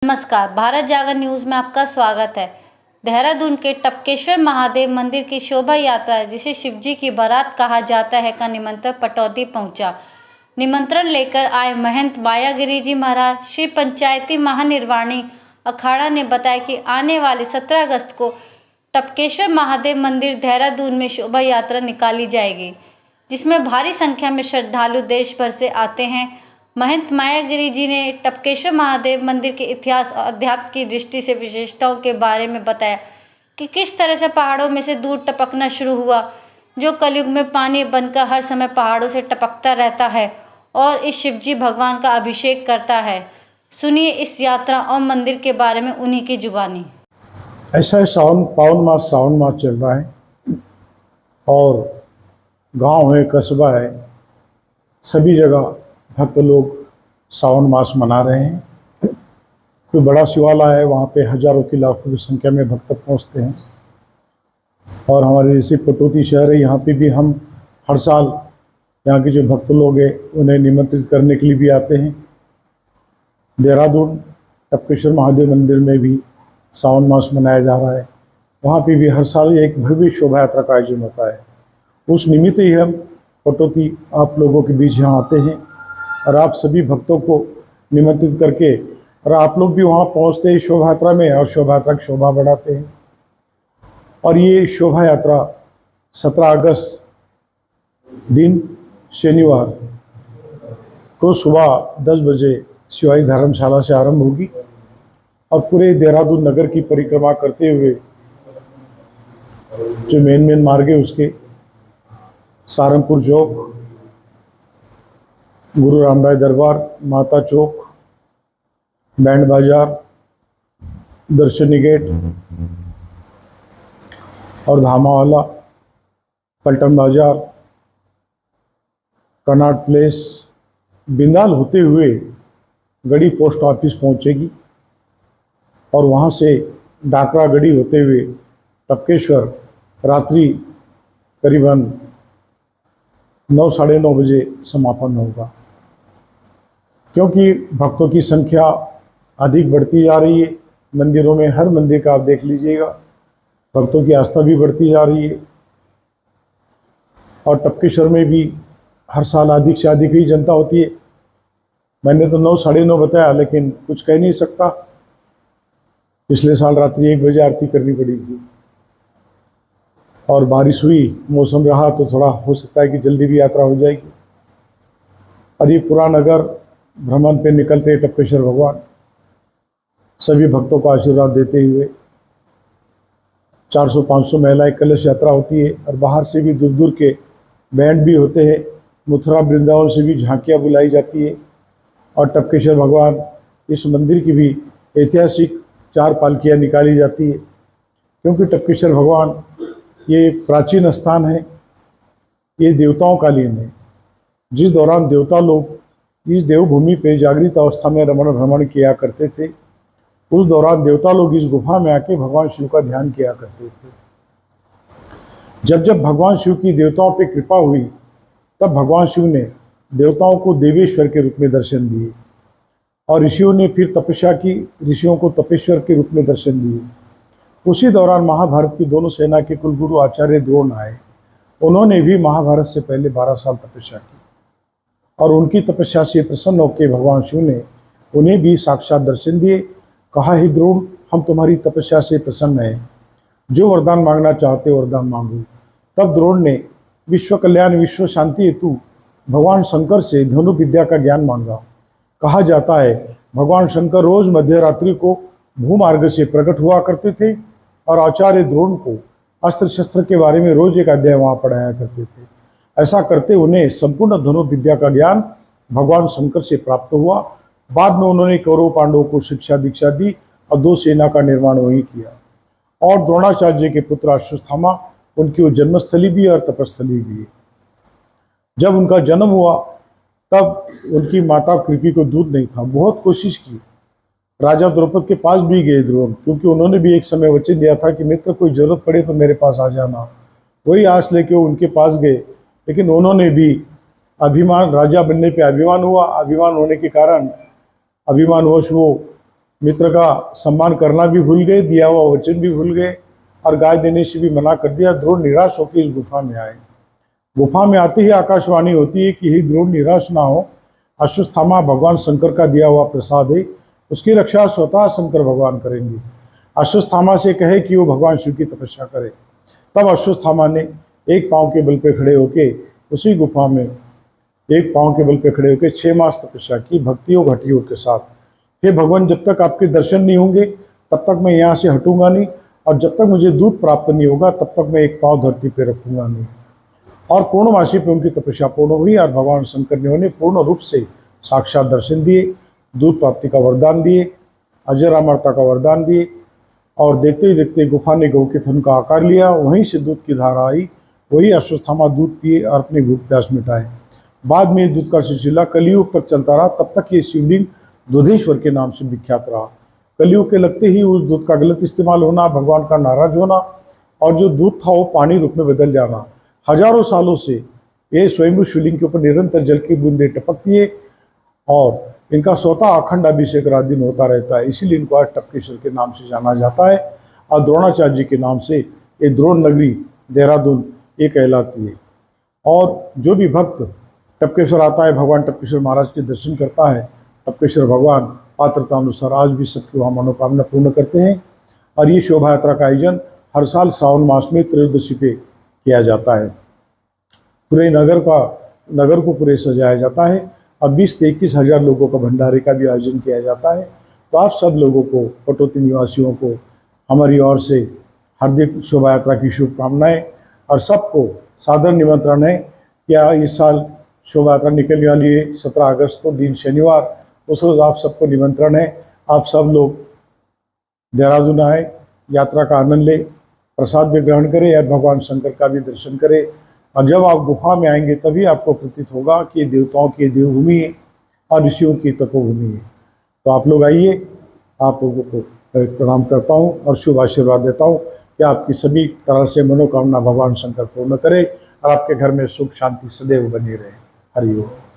नमस्कार, भारत जागरण न्यूज़ में आपका स्वागत है। देहरादून के टपकेश्वर महादेव मंदिर की शोभा यात्रा, जिसे शिवजी की बारात कहा जाता है, का निमंत्रण पटौदी पहुंचा। निमंत्रण लेकर आए महंत मायागिरी जी महाराज श्री पंचायती महानिर्वाणी अखाड़ा ने बताया कि आने वाले 17 अगस्त को टपकेश्वर महादेव मंदिर देहरादून में शोभा यात्रा निकाली जाएगी, जिसमें भारी संख्या में श्रद्धालु देश भर से आते हैं। महंत मायागिरी जी ने टपकेश्वर महादेव मंदिर के इतिहास और अध्यात्म की दृष्टि से विशेषताओं के बारे में बताया कि किस तरह से पहाड़ों में से दूध टपकना शुरू हुआ, जो कलयुग में पानी बनकर हर समय पहाड़ों से टपकता रहता है और इस शिवजी भगवान का अभिषेक करता है। सुनिए इस यात्रा और मंदिर के बारे में उन्हीं की जुबानी। ऐसा है, श्रावण मास चल रहा है और गांव है, कस्बा है, सभी जगह भक्त लोग श्रावण मास मना रहे हैं। कोई बड़ा शिवालय है, वहाँ पे हजारों की लाखों की संख्या में भक्त पहुँचते हैं। और हमारे जैसे पटौदी शहर है, यहाँ पे भी हम हर साल यहाँ के जो भक्त लोग हैं उन्हें निमंत्रित करने के लिए भी आते हैं। देहरादून टपकेश्वर महादेव मंदिर में भी श्रावण मास मनाया जा रहा है। वहाँ पे भी हर साल एक भव्य शोभा यात्रा का आयोजन होता है। उस निमित्त ही हम पटौदी आप लोगों के बीच यहाँ आते हैं और आप सभी भक्तों को निमंत्रित करके और आप लोग भी वहाँ पहुँचते हैं शोभा यात्रा में और शोभा यात्रा की शोभा बढ़ाते हैं। और ये शोभा यात्रा 17 अगस्त दिन शनिवार को सुबह 10 बजे शिवाजी धर्मशाला से आरंभ होगी और पूरे देहरादून नगर की परिक्रमा करते हुए जो मेन मार्ग है उसके सहारनपुर चौक, गुरु रामराय दरबार, माता चौक, बैंड बाजार, दर्शनी गेट और धामावाला, पलटन बाजार, कनाट प्लेस, बिंदाल होते हुए गढ़ी पोस्ट ऑफिस पहुंचेगी और वहां से डाकरा गढ़ी होते हुए टपकेश्वर रात्रि करीबन 9 साढ़े 9 बजे समापन होगा। क्योंकि भक्तों की संख्या अधिक बढ़ती जा रही है, मंदिरों में हर मंदिर का आप देख लीजिएगा, भक्तों की आस्था भी बढ़ती जा रही है और टपकेश्वर में भी हर साल अधिक से अधिक ही जनता होती है। मैंने तो 9 साढ़े 9 बताया, लेकिन कुछ कह नहीं सकता। पिछले साल रात्रि 1 बजे आरती करनी पड़ी थी और बारिश हुई, मौसम रहा तो थोड़ा हो सकता है कि जल्दी भी यात्रा हो जाएगी। और ये पूरा नगर भ्रमण पे निकलते टपकेश्वर भगवान सभी भक्तों को आशीर्वाद देते हुए 400-500 महिलाएं कलश यात्रा होती है और बाहर से भी दूर दूर के बैंड भी होते हैं। मथुरा वृंदावन से भी झांकियाँ बुलाई जाती है और टपकेश्वर भगवान इस मंदिर की भी ऐतिहासिक 4 पालकियाँ निकाली जाती है। क्योंकि टपकेश्वर भगवान ये प्राचीन स्थान है, ये देवताओं का लीन है। जिस दौरान देवता लोग इस देवभूमि पे जागृत अवस्था में रमण भ्रमण किया करते थे, उस दौरान देवता लोग इस गुफा में आके भगवान शिव का ध्यान किया करते थे। जब जब भगवान शिव की देवताओं पे कृपा हुई, तब भगवान शिव ने देवताओं को देवेश्वर के रूप में दर्शन दिए और ऋषियों ने फिर तपस्या की, ऋषियों को तपेश्वर के रूप में दर्शन दिए। उसी दौरान महाभारत की दोनों सेना के कुलगुरु आचार्य द्रोण आए। उन्होंने भी महाभारत से पहले 12 साल तपस्या की और उनकी तपस्या से प्रसन्न होकर भगवान शिव ने उन्हें भी साक्षात दर्शन दिए। कहा, हे द्रोण, हम तुम्हारी तपस्या से प्रसन्न हैं, जो वरदान मांगना चाहते हो वरदान मांगो। तब द्रोण ने विश्व कल्याण विश्व शांति हेतु भगवान शंकर से धनु विद्या का ज्ञान मांगा। कहा जाता है भगवान शंकर रोज मध्य रात्रि को भूमार्ग से प्रकट हुआ करते थे और आचार्य द्रोण को अस्त्र शस्त्र के बारे में रोज एक अध्याय वहाँ पढ़ाया करते थे। ऐसा करते उन्हें संपूर्ण धनु विद्या का ज्ञान भगवान शंकर से प्राप्त हुआ। बाद में उन्होंने कौरव पांडवों को शिक्षा दीक्षा दी और 2 सेना का निर्माण वहीं किया। और द्रोणाचार्य के पुत्र अश्वत्थामा, उनकी वो जन्मस्थली भी और तपस्थली भी है। जब उनका जन्म हुआ तब उनकी माता कृपि को दूध नहीं था, बहुत कोशिश की। राजा द्रौपद के पास भी गए द्रोण, क्योंकि उन्होंने भी एक समय वचन दिया था कि मित्र कोई जरूरत पड़े तो मेरे पास आ जाना। वही आस लेके उनके पास गए, लेकिन उन्होंने भी अभिमान, राजा बनने पे अभिमान हुआ। अभिमान होने के कारण अभिमानवश वो मित्र का सम्मान करना भी भूल गए, दिया हुआ वचन भी भूल गए और गाय देने से भी मना कर दिया। द्रोण निराश होकर इस गुफा में आए। गुफा में आते ही आकाशवाणी होती है कि हे द्रोण, निराश ना हो, अश्वत्थामा भगवान शंकर का दिया हुआ प्रसाद है, उसकी रक्षा स्वतः शंकर भगवान करेंगे। अश्वत्थामा से कहे कि वो भगवान शिव की तपस्या करे। तब अश्वत्थामा ने एक पांव के बल पे खड़े होके उसी गुफा में एक पांव के बल पे खड़े होकर 6 मास तपस्या की, भक्तियों घटियों के साथ। हे भगवान, जब तक आपके दर्शन नहीं होंगे तब तक मैं यहाँ से हटूंगा नहीं, और जब तक मुझे दूध प्राप्त नहीं होगा तब तक मैं एक पांव धरती पे रखूंगा नहीं। और पूर्णमासी पे उनकी तपस्या पूर्ण हुई और भगवान शंकर ने उन्हें पूर्ण रूप से साक्षात दर्शन दिए, दूध प्राप्ति का वरदान दिए, अजर अमरता का वरदान दिए। और देखते ही देखते गुफा ने गौ के थन का आकार लिया, वहीं से दूध की धारा आई, वही अश्वत्थामा दूध पिए और अपनी भूख प्यास मिटाए। बाद में दूध का सिलसिला कलयुग तक चलता रहा। तब तक ये शिवलिंग दूधेश्वर के नाम से विख्यात रहा। कलयुग के लगते ही उस दूध का गलत इस्तेमाल होना, भगवान का नाराज होना और जो दूध था वो पानी रूप में बदल जाना, हजारों सालों से ये स्वयंभू शिवलिंग के ऊपर निरंतर जल की बूंदें टपकती है और इनका स्वतः अखंड अभिषेक रात दिन होता रहता है। इसीलिए इनको आज टपकेश्वर के नाम से जाना जाता है। और द्रोणाचार्य जी के नाम से ये द्रोण नगरी देहरादून ये कहलाती है। और जो भी भक्त टपकेश्वर आता है, भगवान टपकेश्वर महाराज के दर्शन करता है, टपकेश्वर भगवान पात्रता अनुसार आज भी सबकी वहाँ मनोकामना पूर्ण करते हैं। और ये शोभा यात्रा का आयोजन हर साल श्रावण मास में त्रयोदशी पे किया जाता है। पूरे नगर को पूरे सजाया जाता है और 20 से 21 हज़ार लोगों का भंडारे का भी आयोजन किया जाता है। तो आप सब लोगों को, पटौती निवासियों को हमारी ओर से हार्दिक शोभा यात्रा की शुभकामनाएं और सबको सादर निमंत्रण है कि इस साल शोभा यात्रा निकलने वाली है 17 अगस्त को, दिन शनिवार। उस रोज़ आप सबको निमंत्रण है, आप सब लोग देहरादून आए, यात्रा का आनंद लें, प्रसाद भी ग्रहण करें और भगवान शंकर का भी दर्शन करें। और जब आप गुफा में आएंगे तभी आपको प्रतीत होगा कि देवताओं की देवभूमि है और ऋषियों की तपोभूमि है। तो आप लोग आइए, आप लोगों को प्रणाम करता हूँ और शुभ आशीर्वाद देता हूँ कि आपकी सभी तरह से मनोकामना भगवान शंकर पूर्ण करे और आपके घर में सुख शांति सदैव बनी रहे। हरि ओम।